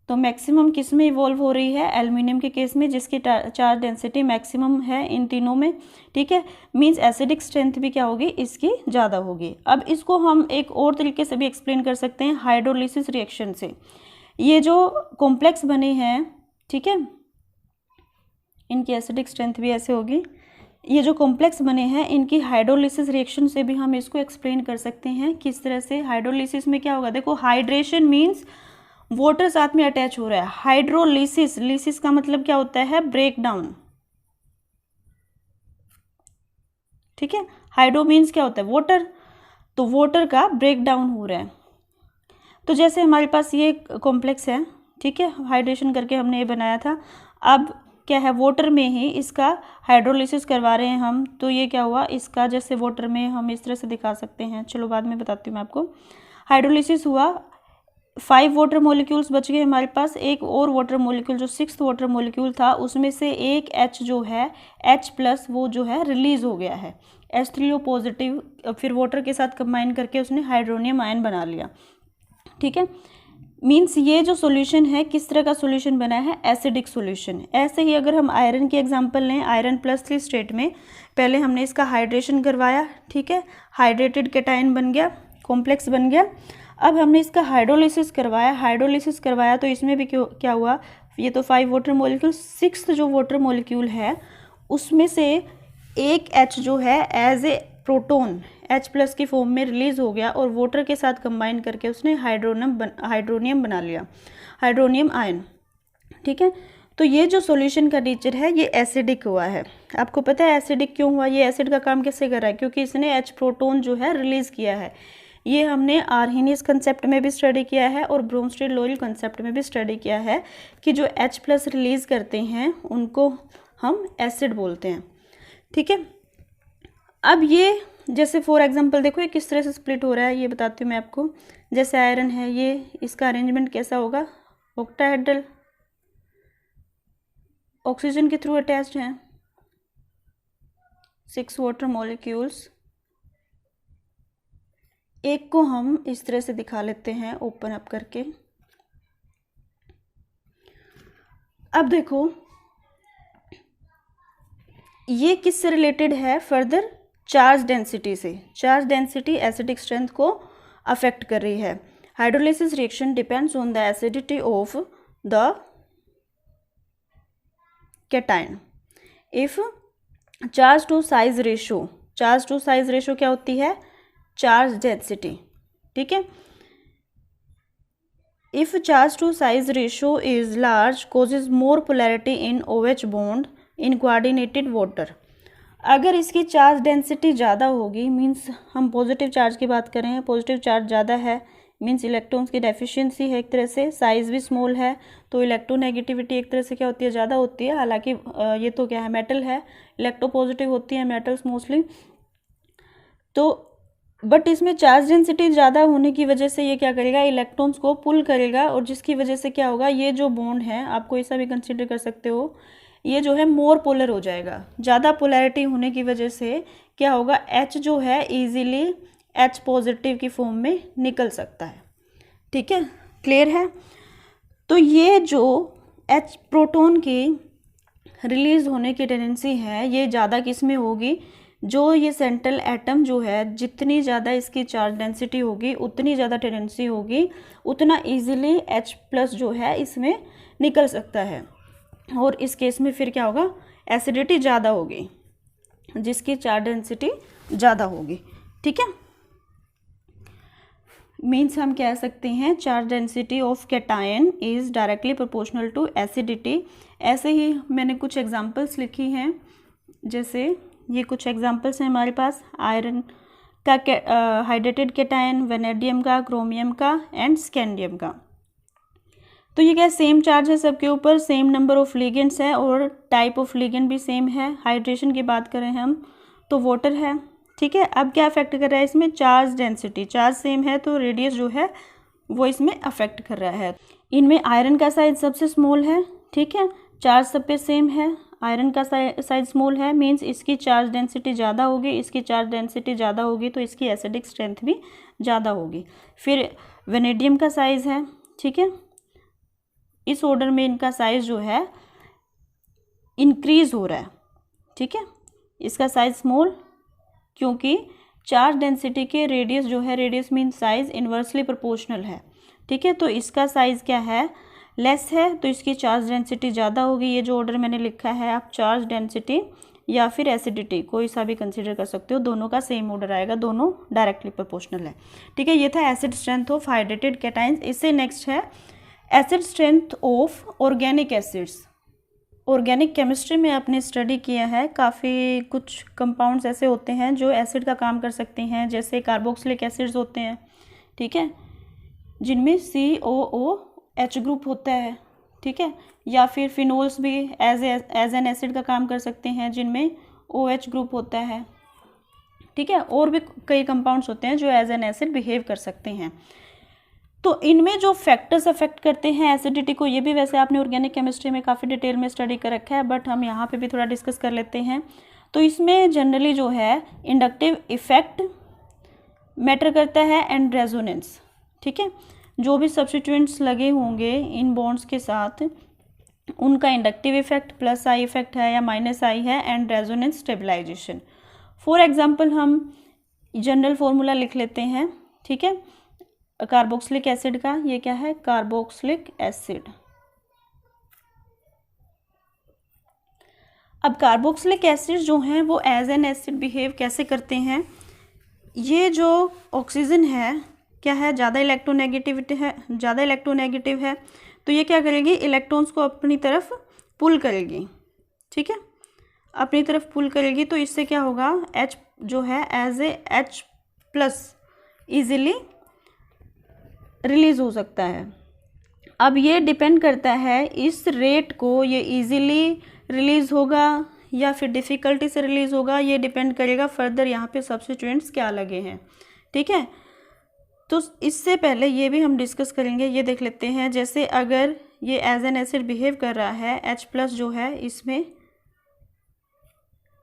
तो मैक्सिमम किस में इवॉल्व हो रही है? एल्युमिनियम के केस में, जिसकी चार्ज डेंसिटी मैक्सिमम है इन तीनों में, ठीक है। मींस एसिडिक स्ट्रेंथ भी क्या होगी? इसकी ज़्यादा होगी। अब इसको हम एक और तरीके से भी एक्सप्लेन कर सकते हैं, हाइड्रोलिसिस रिएक्शन से। ये जो कॉम्प्लेक्स बने हैं, ठीक है, इनकी एसिडिक स्ट्रेंथ भी ऐसे होगी। ये जो कॉम्प्लेक्स बने हैं, इनकी हाइड्रोलिसिस रिएक्शन से भी हम इसको एक्सप्लेन कर सकते हैं। किस तरह से? हाइड्रोलिसिस में क्या होगा? देखो, हाइड्रेशन मीन्स वाटर साथ में अटैच हो रहा है। हाइड्रोलिसिस, लिसिस का मतलब क्या होता है? ब्रेक डाउन, ठीक है। हाइड्रो मीन्स क्या होता है? वाटर, तो वाटर का ब्रेक डाउन हो रहा है। तो जैसे हमारे पास ये कॉम्प्लेक्स है, ठीक है, हाइड्रेशन करके हमने ये बनाया था। अब क्या है? वाटर में ही इसका हाइड्रोलिसिस करवा रहे हैं हम। तो ये क्या हुआ? इसका जैसे वाटर में हम इस तरह से दिखा सकते हैं, चलो बाद में बताती हूँ मैं आपको। हाइड्रोलिसिस हुआ, 5 वाटर मॉलिक्यूल्स बच गए हमारे पास। एक और वाटर मॉलिक्यूल जो 6th वाटर मॉलिक्यूल था, उसमें से एक H जो है, H+ वो जो है रिलीज हो गया है। H3O पॉजिटिव फिर वाटर के साथ कंबाइन करके उसने हाइड्रोनियम आयन बना लिया, ठीक है। मीन्स ये जो सॉल्यूशन है, किस तरह का सॉल्यूशन बना है? Acidic solution. ऐसे ही अगर हम आयरन की एग्जांपल लें, आयरन +3 स्टेट में पहले हमने इसका हाइड्रेशन करवाया, ठीक है, हाइड्रेटेड कैटायन बन गया, कॉम्प्लेक्स बन गया। अब हमने इसका हाइड्रोलिसिस करवाया तो इसमें भी क्या हुआ? ये तो 5 वाटर मॉलिक्यूल, 6th जो वाटर मॉलिक्यूल है उसमें से एक H जो है एज ए प्रोटोन H+ की फॉर्म में रिलीज हो गया और वाटर के साथ कंबाइन करके उसने हाइड्रोनियम बना लिया, हाइड्रोनियम आयन, ठीक है। तो ये जो सॉल्यूशन का नेचर है ये एसिडिक हुआ है। आपको पता है एसिडिक क्यों हुआ? ये एसिड का काम कैसे कर रहा है? क्योंकि इसने H प्रोटोन जो है रिलीज किया है। ये हमने आर्हेनियस कंसेप्ट में भी स्टडी किया है और ब्रोमस्टेड लोयल कंसेप्ट में भी स्टडी किया है कि जो H+ रिलीज करते हैं उनको हम एसिड बोलते हैं, ठीक है। अब ये जैसे फॉर एग्जांपल देखो ये किस तरह से स्प्लिट हो रहा है, ये बताती हूँ मैं आपको। जैसे आयरन है, ये इसका अरेंजमेंट कैसा होगा? ऑक्टाहेड्रल, ऑक्सीजन के थ्रू अटैच्ड हैं, 6 वाटर मॉलिक्यूल्स। एक को हम इस तरह से दिखा लेते हैं ओपन अप करके। अब देखो ये किससे रिलेटेड है? फर्दर चार्ज डेंसिटी से। चार्ज डेंसिटी एसिडिक स्ट्रेंथ को अफेक्ट कर रही है। Hydrolysis reaction depends on the acidity of the cation. If charge to size ratio क्या होती है? चार्ज डेंसिटी, ठीक है। If charge to size ratio is large causes more polarity in OH bond in coordinated water। अगर इसकी charge density ज़्यादा होगी, means हम पॉजिटिव चार्ज की बात कर रहे हैं, पॉजिटिव चार्ज ज़्यादा है, मीन्स इलेक्ट्रॉन्स की डेफिशिएंसी है एक तरह से, साइज भी स्मॉल है, तो इलेक्ट्रोनेगेटिविटी एक तरह से क्या होती है? ज़्यादा होती है। हालांकि ये तो क्या है? मेटल है, इलेक्ट्रोपॉजिटिव होती है मेटल्स मोस्टली। तो बट इसमें चार्ज डेंसिटी ज़्यादा होने की वजह से ये क्या करेगा? इलेक्ट्रॉन्स को पुल करेगा, और जिसकी वजह से क्या होगा? ये जो बॉन्ड है, आपको ऐसा भी कंसिडर कर सकते हो, ये जो है मोर पोलर हो जाएगा। ज़्यादा पोलैरिटी होने की वजह से क्या होगा? H जो है ईजिली H पॉजिटिव की फॉर्म में निकल सकता है, ठीक है, क्लियर है। तो ये जो H प्रोटॉन की रिलीज होने की टेंडेंसी है, ये ज़्यादा किस में होगी? जो ये सेंट्रल एटम जो है, जितनी ज़्यादा इसकी चार्ज डेंसिटी होगी उतनी ज़्यादा टेंडेंसी होगी, उतना इजीली H+ जो है इसमें निकल सकता है। और इस केस में फिर क्या होगा? एसिडिटी ज़्यादा होगी, जिसकी चार्ज डेंसिटी ज़्यादा होगी, ठीक है। मीन्स हम कह सकते हैं charge density of cation is directly proportional to acidity. ऐसे ही मैंने कुछ एग्जांपल्स लिखी हैं, जैसे ये कुछ एग्जांपल्स हैं हमारे पास, आयरन का हाइड्रेटेड कैटायन, वेनेडियम का, क्रोमियम का एंड स्कैंडियम का। तो ये क्या सेम चार्ज है सबके ऊपर, सेम नंबर ऑफ लिगेंड्स है और टाइप ऑफ लिगेंड भी सेम है। हाइड्रेशन की बात करें हम तो वाटर है, ठीक है। अब क्या अफेक्ट कर रहा है इसमें, चार्ज डेंसिटी, चार्ज सेम है तो रेडियस जो है वो इसमें अफेक्ट कर रहा है। इनमें आयरन का साइज सबसे स्मॉल है, ठीक है, चार्ज सब पे सेम है, आयरन का साइज स्मॉल है, मींस इसकी चार्ज डेंसिटी ज़्यादा होगी, इसकी चार्ज डेंसिटी ज़्यादा होगी तो इसकी एसिडिक स्ट्रेंथ भी ज़्यादा होगी। फिर वेनेडियम का साइज है, ठीक है, इस ऑर्डर में इनका साइज जो है इंक्रीज हो रहा है, ठीक है, इसका साइज स्मॉल क्योंकि चार्ज डेंसिटी के रेडियस जो है, radius mean size inversely proportional है, ठीक है। तो इसका साइज क्या है, लेस है, तो इसकी चार्ज डेंसिटी ज़्यादा होगी। ये जो ऑर्डर मैंने लिखा है आप चार्ज डेंसिटी या फिर एसिडिटी कोई सा भी कंसीडर कर सकते हो, दोनों का सेम ऑर्डर आएगा, दोनों डायरेक्टली प्रोपोर्शनल है, ठीक है। ये था acid strength of hydrated cations. इससे नेक्स्ट है acid strength of organic acids. Organic chemistry में आपने स्टडी किया है, काफ़ी कुछ कंपाउंड्स ऐसे होते हैं जो एसिड का काम कर सकते हैं, जैसे कार्बोक्सिलिक एसिड्स होते हैं, ठीक है, जिनमें COOH ग्रुप होता है, ठीक है, या फिर फिनोल्स भी एज एन एसिड का काम कर सकते हैं जिनमें OH ग्रुप होता है, ठीक है। और भी कई कंपाउंड्स होते हैं जो एज एन एसिड बिहेव कर सकते हैं। तो इनमें जो फैक्टर्स अफेक्ट करते हैं एसिडिटी को, ये भी वैसे आपने ऑर्गेनिक केमिस्ट्री में काफ़ी डिटेल में स्टडी कर रखा है, बट हम यहाँ पे भी थोड़ा डिस्कस कर लेते हैं। तो इसमें जनरली जो है इंडक्टिव इफेक्ट मैटर करता है एंड रेजोनेंस, ठीक है। जो भी सब्स्टिट्यूएंट्स लगे होंगे इन बॉन्ड्स के साथ उनका inductive effect plus I effect है या माइनस आई है and resonance stabilization. For example हम जनरल फॉर्मूला लिख लेते हैं, ठीक है, कार्बोक्सिलिक एसिड का। ये क्या है, कार्बोक्सिलिक एसिड। अब कार्बोक्सिलिक एसिड जो हैं वो एज एन एसिड बिहेव कैसे करते हैं, ये जो ऑक्सीजन है क्या है, ज़्यादा इलेक्ट्रोनेगेटिविटी है, ज़्यादा इलेक्ट्रोनेगेटिव है, तो ये क्या करेगी, इलेक्ट्रॉन्स को अपनी तरफ पुल करेगी, ठीक है, अपनी तरफ पुल करेगी। तो इससे क्या होगा, H जो है as a H+ easily release हो सकता है। अब ये डिपेंड करता है इस रेट को, ये इजीली रिलीज़ होगा या फिर डिफ़िकल्टी से रिलीज़ होगा, ये डिपेंड करेगा फर्दर यहाँ पे सब्स्टिट्यूएंट्स क्या लगे हैं, ठीक है। तो इससे पहले ये भी हम डिस्कस करेंगे, ये देख लेते हैं। जैसे अगर ये एज एन एसिड बिहेव कर रहा है, H+ जो है इसमें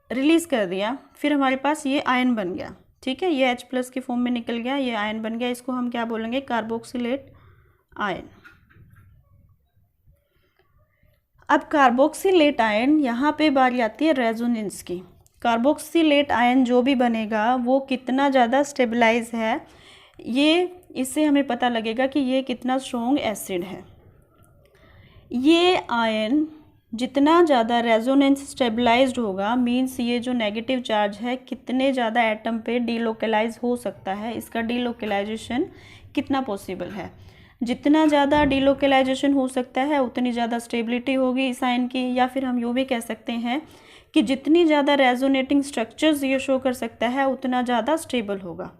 रिलीज़ कर दिया, फिर हमारे पास ये आयन बन गया, ठीक है, ये H+ के फॉर्म में निकल गया, ये आयन बन गया, इसको हम क्या बोलेंगे, कार्बोक्सिलेट आयन। अब कार्बोक्सिलेट आयन, यहाँ पे बारी आती है रेजोनेंस की। कार्बोक्सिलेट आयन जो भी बनेगा वो कितना ज़्यादा स्टेबलाइज है, ये इससे हमें पता लगेगा कि ये कितना स्ट्रॉन्ग एसिड है। ये आयन जितना ज़्यादा रेजोनेंस स्टेबलाइज्ड होगा, मींस ये जो नेगेटिव चार्ज है कितने ज़्यादा एटम पे डीलोकलाइज हो सकता है, इसका डीलोकलाइजेशन कितना पॉसिबल है। जितना ज़्यादा डीलोकलाइजेशन हो सकता है उतनी ज़्यादा स्टेबिलिटी होगी इस आयन की, या फिर हम यूँ भी कह सकते हैं कि जितनी ज़्यादा रेजोनेटिंग स्ट्रक्चर्स ये शो कर सकता है उतना ज़्यादा स्टेबल होगा,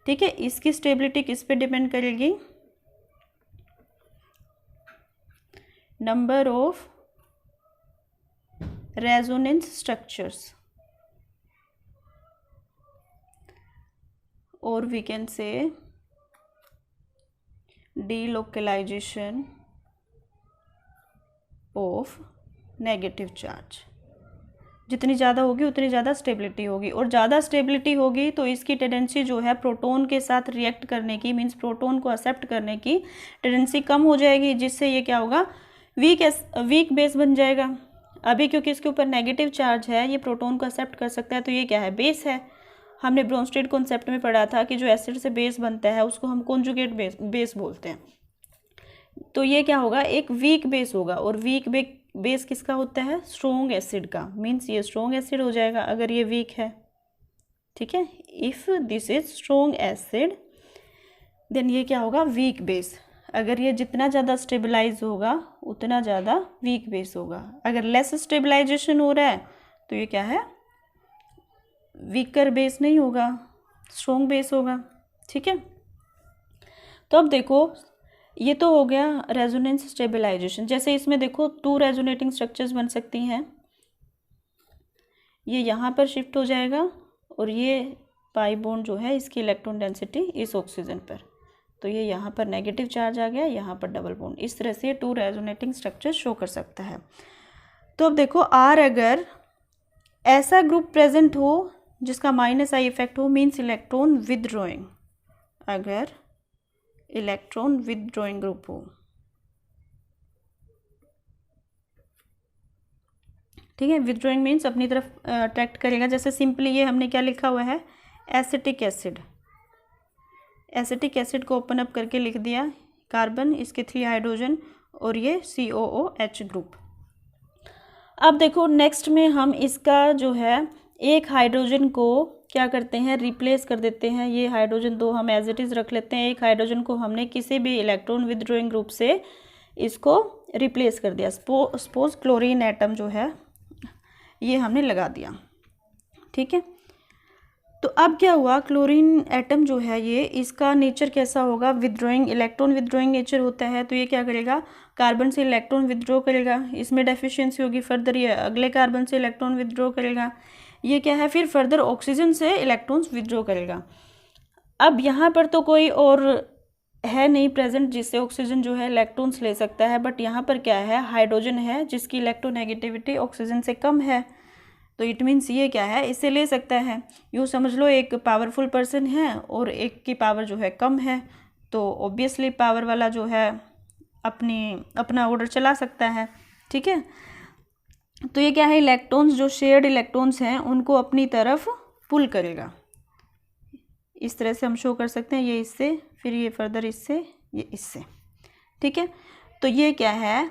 ठीक है। इसकी स्टेबिलिटी किस पे डिपेंड करेगी, नंबर ऑफ रेजोनेंस स्ट्रक्चर्स, और we can say delocalization of negative charge. जितनी ज़्यादा होगी उतनी ज़्यादा स्टेबिलिटी होगी, और ज़्यादा स्टेबिलिटी होगी तो इसकी टेंडेंसी जो है प्रोटॉन के साथ रिएक्ट करने की, मींस प्रोटॉन को एक्सेप्ट करने की टेंडेंसी कम हो जाएगी, जिससे ये क्या होगा, वीक बेस बन जाएगा। अभी क्योंकि इसके ऊपर नेगेटिव चार्ज है, ये प्रोटॉन को एक्सेप्ट कर सकता है, तो ये क्या है, बेस है। हमने ब्रोंस्टेड कॉन्सेप्ट में पढ़ा था कि जो एसिड से बेस बनता है उसको हम कॉन्जुगेट बेस बोलते हैं। तो ये क्या होगा, एक वीक बेस होगा, और वीक बेस किसका होता है, स्ट्रॉन्ग एसिड का, मींस ये स्ट्रॉन्ग एसिड हो जाएगा अगर ये वीक है, ठीक है। If this is strong acid then ये क्या होगा, वीक बेस। अगर ये जितना ज़्यादा स्टेबलाइज होगा उतना ज़्यादा वीक बेस होगा। अगर लेस स्टेबलाइजेशन हो रहा है तो ये क्या है, वीकर बेस नहीं होगा, स्ट्रॉन्ग बेस होगा, ठीक है। तो अब देखो ये तो हो गया रेजोनेंस स्टेबलाइजेशन। जैसे इसमें देखो 2 रेजोनेटिंग स्ट्रक्चर्स बन सकती हैं, ये यहाँ पर शिफ्ट हो जाएगा और ये पाई बॉन्ड जो है इसकी इलेक्ट्रॉन डेंसिटी इस ऑक्सीजन पर, तो ये यहाँ पर नेगेटिव चार्ज आ गया, यहाँ पर डबल बॉन्ड। इस तरह से 2 रेजोनेटिंग स्ट्रक्चर शो कर सकता है। तो अब देखो आर अगर ऐसा ग्रुप प्रेजेंट हो जिसका -I इफेक्ट हो, मीन्स इलेक्ट्रॉन विदड्रॉइंग, अगर इलेक्ट्रॉन विदड्रॉइंग ग्रुप हो, ठीक है। विदड्रॉइंग मीन्स अपनी तरफ अट्रैक्ट करेगा। जैसे सिंपली ये हमने क्या लिखा हुआ है, एसिटिक एसिड। एसिटिक एसिड को ओपन अप करके लिख दिया कार्बन, इसके 3 हाइड्रोजन और ये COOH ग्रुप। अब देखो नेक्स्ट में हम इसका जो है एक हाइड्रोजन को क्या करते हैं, रिप्लेस कर देते हैं। ये हाइड्रोजन 2 हम एज इट इज़ रख लेते हैं, एक हाइड्रोजन को हमने किसी भी इलेक्ट्रॉन विदड्रॉइंग ग्रुप से इसको रिप्लेस कर दिया। सपोज क्लोरीन एटम जो है ये हमने लगा दिया, ठीक है। तो अब क्या हुआ, क्लोरीन एटम जो है ये, इसका नेचर कैसा होगा, विदड्रॉइंग, इलेक्ट्रॉन विदड्रॉइंग नेचर होता है। तो ये क्या करेगा, कार्बन से इलेक्ट्रॉन विदड्रॉ करेगा, इसमें डेफिशिएंसी होगी, फर्दर ये अगले कार्बन से इलेक्ट्रॉन विदड्रॉ करेगा, ये क्या है फिर फर्दर ऑक्सीजन से इलेक्ट्रॉन्स विदड्रॉ करेगा। अब यहाँ पर तो कोई और है नहीं प्रेजेंट जिससे ऑक्सीजन जो है इलेक्ट्रॉन्स ले सकता है, बट यहाँ पर क्या है, हाइड्रोजन है जिसकी इलेक्ट्रोनेगेटिविटी ऑक्सीजन से कम है। तो इट मीन्स ये क्या है, इसे ले सकता है। यूँ समझ लो एक पावरफुल पर्सन है और एक की पावर जो है कम है, तो ऑब्वियसली पावर वाला जो है अपना ऑर्डर चला सकता है, ठीक है। तो ये क्या है, इलेक्ट्रॉन्स जो शेयर्ड इलेक्ट्रॉन्स हैं उनको अपनी तरफ पुल करेगा। इस तरह से हम शो कर सकते हैं, ये इससे, फिर ये फर्दर इससे, ये इससे, ठीक है। तो ये क्या है,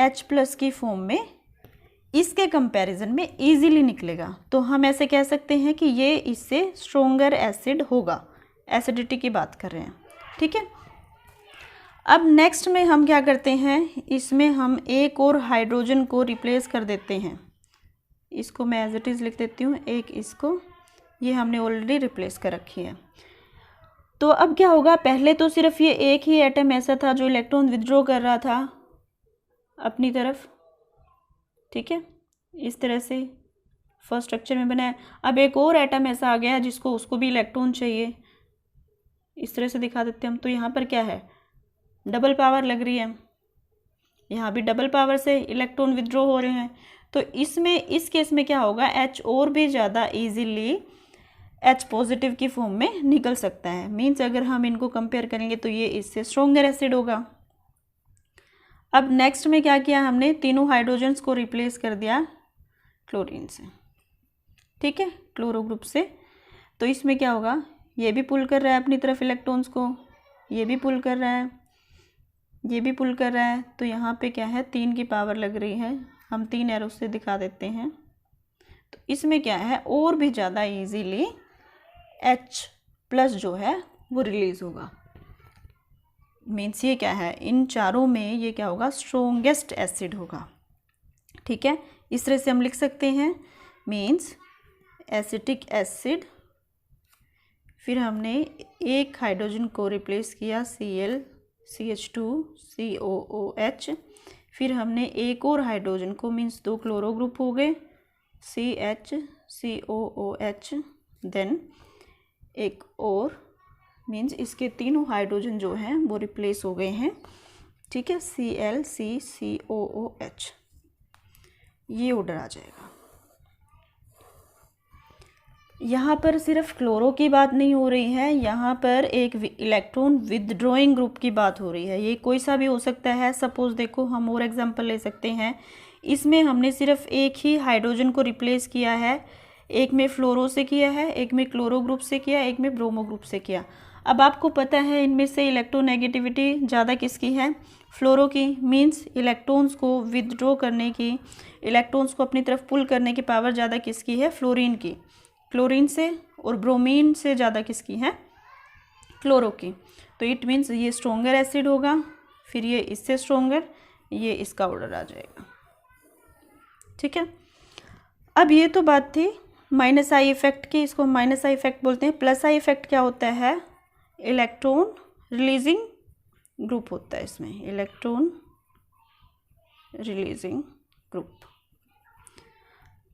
H+ की फॉर्म में इसके कंपैरिजन में इजीली निकलेगा। तो हम ऐसे कह सकते हैं कि ये इससे स्ट्रोंगर एसिड होगा, एसिडिटी की बात कर रहे हैं, ठीक है। अब नेक्स्ट में हम क्या करते हैं, इसमें हम एक और हाइड्रोजन को रिप्लेस कर देते हैं। इसको मैं एज इट इज़ लिख देती हूँ, एक इसको, ये हमने ऑलरेडी रिप्लेस कर रखी है। तो अब क्या होगा, पहले तो सिर्फ ये एक ही एटम ऐसा था जो इलेक्ट्रॉन विदड्रॉ कर रहा था अपनी तरफ, ठीक है, इस तरह से फर्स्ट स्ट्रक्चर में बना है। अब एक और एटम ऐसा आ गया है जिसको उसको भी इलेक्ट्रॉन चाहिए, इस तरह से दिखा देते हैं हम। तो यहाँ पर क्या है, डबल पावर लग रही है, यहाँ भी डबल पावर से इलेक्ट्रॉन विदड्रॉ हो रहे हैं। तो इसमें इस केस में क्या होगा, H और भी ज़्यादा इजीली H+ की फॉर्म में निकल सकता है। मीन्स अगर हम इनको कंपेयर करेंगे तो ये इससे स्ट्रोंगर एसिड होगा। अब नेक्स्ट में क्या किया हमने, तीनों हाइड्रोजन्स को रिप्लेस कर दिया क्लोरीन से, ठीक है, क्लोरो ग्रुप से। तो इसमें क्या होगा, ये भी पुल कर रहा है अपनी तरफ इलेक्ट्रॉन्स को, ये भी पुल कर रहा है, ये भी पुल कर रहा है। तो यहाँ पे क्या है, 3 की पावर लग रही है, हम 3 एरो से दिखा देते हैं। तो इसमें क्या है, और भी ज़्यादा इजीली H+ जो है वो रिलीज़ होगा। मीन्स ये क्या है, इन चारों में ये क्या होगा, स्ट्रोंगेस्ट एसिड होगा, ठीक है। इस तरह से हम लिख सकते हैं, मीन्स एसिटिक एसिड, फिर हमने एक हाइड्रोजन को रिप्लेस किया CH2COOH, फिर हमने एक और हाइड्रोजन को, मीन्स 2 क्लोरो ग्रुप हो गए, CH-COOH, देन एक और, मीन्स इसके तीनों हाइड्रोजन जो हैं वो रिप्लेस हो गए हैं, ठीक है, ClCCOOH, ये ऑर्डर आ जाएगा। यहाँ पर सिर्फ क्लोरो की बात नहीं हो रही है, यहाँ पर एक इलेक्ट्रॉन विदड्रॉइंग ग्रुप की बात हो रही है। ये कोई सा भी हो सकता है। सपोज देखो हम और एग्जांपल ले सकते हैं, इसमें हमने सिर्फ एक ही हाइड्रोजन को रिप्लेस किया है, एक में फ्लोरो से किया है, एक में क्लोरो ग्रुप से किया, एक में ब्रोमो ग्रुप से किया। अब आपको पता है इनमें से इलेक्ट्रोनेगेटिविटी ज़्यादा किसकी है, फ्लोरो की। मीन्स इलेक्ट्रॉन्स को विदड्रॉ करने की, इलेक्ट्रॉन्स को अपनी तरफ पुल करने की पावर ज़्यादा किसकी है, फ्लोरीन की, क्लोरीन से। और ब्रोमीन से ज़्यादा किसकी है, क्लोरो की। तो इट मीन्स ये स्ट्रोंगर एसिड होगा, फिर ये इससे स्ट्रोंगर, ये इसका ऑर्डर आ जाएगा, ठीक है। अब ये तो बात थी -I इफेक्ट की, इसको -I इफेक्ट बोलते हैं। +I इफेक्ट क्या होता है, इलेक्ट्रॉन रिलीजिंग ग्रुप होता है इसमें, इलेक्ट्रॉन रिलीजिंग ग्रुप।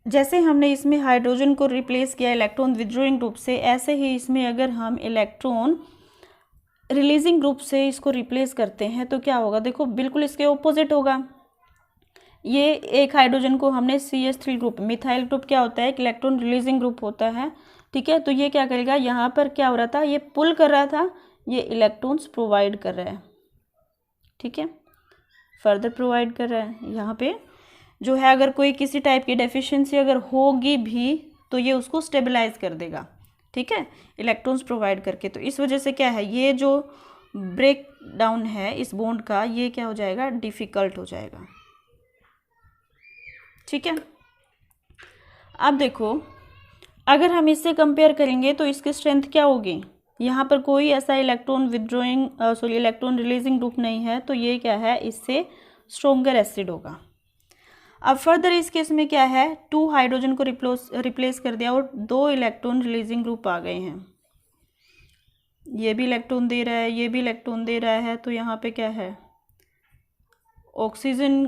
जैसे हमने इसमें हाइड्रोजन को रिप्लेस किया इलेक्ट्रॉन विथड्रॉइंग ग्रुप से, ऐसे ही इसमें अगर हम इलेक्ट्रॉन रिलीजिंग ग्रुप से इसको रिप्लेस करते हैं तो क्या होगा, देखो बिल्कुल इसके ऑपोजिट होगा। ये एक हाइड्रोजन को हमने CH3 ग्रुप, मिथाइल ग्रुप क्या होता है, एक इलेक्ट्रॉन रिलीजिंग ग्रुप होता है, ठीक है। तो ये क्या करेगा, यहाँ पर क्या हो रहा था, ये पुल कर रहा था, ये इलेक्ट्रॉन्स प्रोवाइड कर रहा है, ठीक है, फर्दर प्रोवाइड कर रहा है। यहाँ पे जो है अगर कोई किसी टाइप की डेफिशिएंसी अगर होगी भी तो ये उसको स्टेबलाइज कर देगा, ठीक है, इलेक्ट्रॉन्स प्रोवाइड करके। तो इस वजह से क्या है, ये जो ब्रेक डाउन है इस बॉन्ड का, ये क्या हो जाएगा, डिफ़िकल्ट हो जाएगा, ठीक है। अब देखो अगर हम इससे कंपेयर करेंगे तो इसकी स्ट्रेंथ क्या होगी, यहाँ पर कोई ऐसा electron withdrawing electron releasing group नहीं है, तो ये क्या है, इससे स्ट्रोंगर एसिड होगा। अब फर्दर इस केस में क्या है, 2 हाइड्रोजन को रिप्लेस कर दिया और 2 इलेक्ट्रॉन रिलीजिंग ग्रुप आ गए हैं। ये भी इलेक्ट्रॉन दे रहा है, ये भी इलेक्ट्रॉन दे रहा है, तो यहाँ पे क्या है, ऑक्सीजन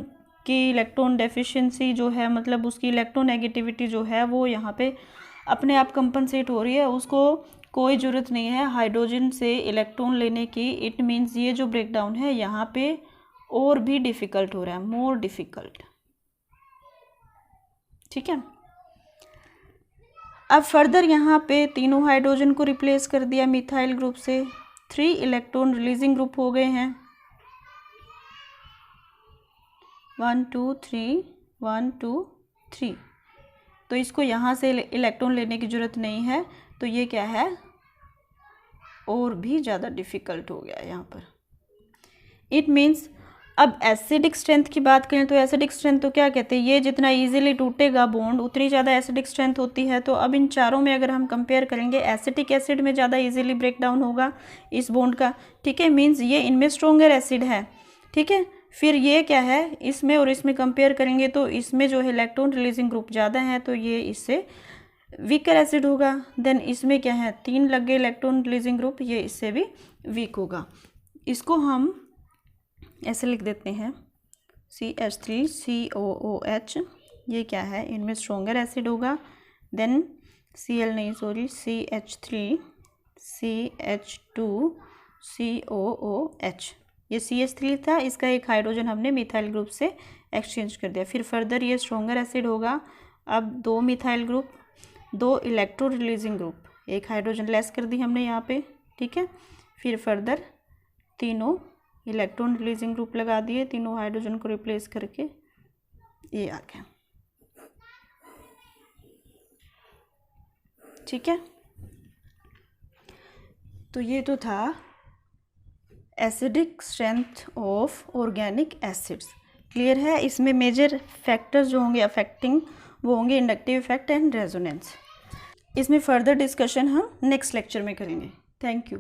की इलेक्ट्रॉन डेफिशिएंसी जो है, मतलब उसकी इलेक्ट्रोनेगेटिविटी जो है वो यहाँ पे अपने आप कंपनसेट हो रही है, उसको कोई ज़रूरत नहीं है हाइड्रोजन से इलेक्ट्रॉन लेने की। इट मीन्स ये जो ब्रेकडाउन है यहाँ पे और भी डिफ़िकल्ट हो रहा है, मोर डिफ़िकल्ट, ठीक है। अब फर्दर यहाँ पे तीनों हाइड्रोजन को रिप्लेस कर दिया मिथाइल ग्रुप से, 3 इलेक्ट्रॉन रिलीजिंग ग्रुप हो गए हैं, 1 2 3 1 2 3। तो इसको यहाँ से इलेक्ट्रॉन लेने की ज़रूरत नहीं है, तो ये क्या है, और भी ज़्यादा डिफ़िकल्ट हो गया यहाँ पर। इट मीन्स अब एसिडिक स्ट्रेंथ की बात करें तो एसिडिक स्ट्रेंथ तो क्या कहते हैं, ये जितना इजीली टूटेगा बॉन्ड उतनी ज़्यादा एसिडिक स्ट्रेंथ होती है। तो अब इन चारों में अगर हम कंपेयर करेंगे, एसिटिक एसिड में ज़्यादा इजीली ब्रेक डाउन होगा इस बॉन्ड का, ठीक है, मीन्स ये इनमें स्ट्रोंगर एसिड है, ठीक है। फिर ये क्या है, इसमें और इसमें कंपेयर करेंगे तो इसमें जो है इलेक्ट्रॉन रिलीजिंग ग्रुप ज़्यादा है, तो ये इससे वीकर एसिड होगा। देन इसमें क्या है, 3 लगे इलेक्ट्रॉन रिलीजिंग ग्रुप, ये इससे भी वीक होगा। इसको हम ऐसे लिख देते हैं, CH3COOH, ये क्या है, इनमें स्ट्रोंगर एसिड होगा। देन CH3CH2COOH, ये CH3 था, इसका एक हाइड्रोजन हमने मिथाइल ग्रुप से एक्सचेंज कर दिया। फिर फर्दर ये स्ट्रोंगर एसिड होगा। अब 2 methyl group, 2 electro releasing group, एक हाइड्रोजन लेस कर दी हमने यहाँ पे, ठीक है। फिर फर्दर तीनों इलेक्ट्रॉन रिलीजिंग ग्रुप लगा दिए, तीनों हाइड्रोजन को रिप्लेस करके ये आ गया, ठीक है। तो ये तो था acidic strength of organic acids, clear है। इसमें मेजर फैक्टर्स जो होंगे अफेक्टिंग वो होंगे इंडक्टिव इफेक्ट एंड रेजोनेंस। इसमें फर्दर डिस्कशन हम नेक्स्ट लेक्चर में करेंगे। Thank you.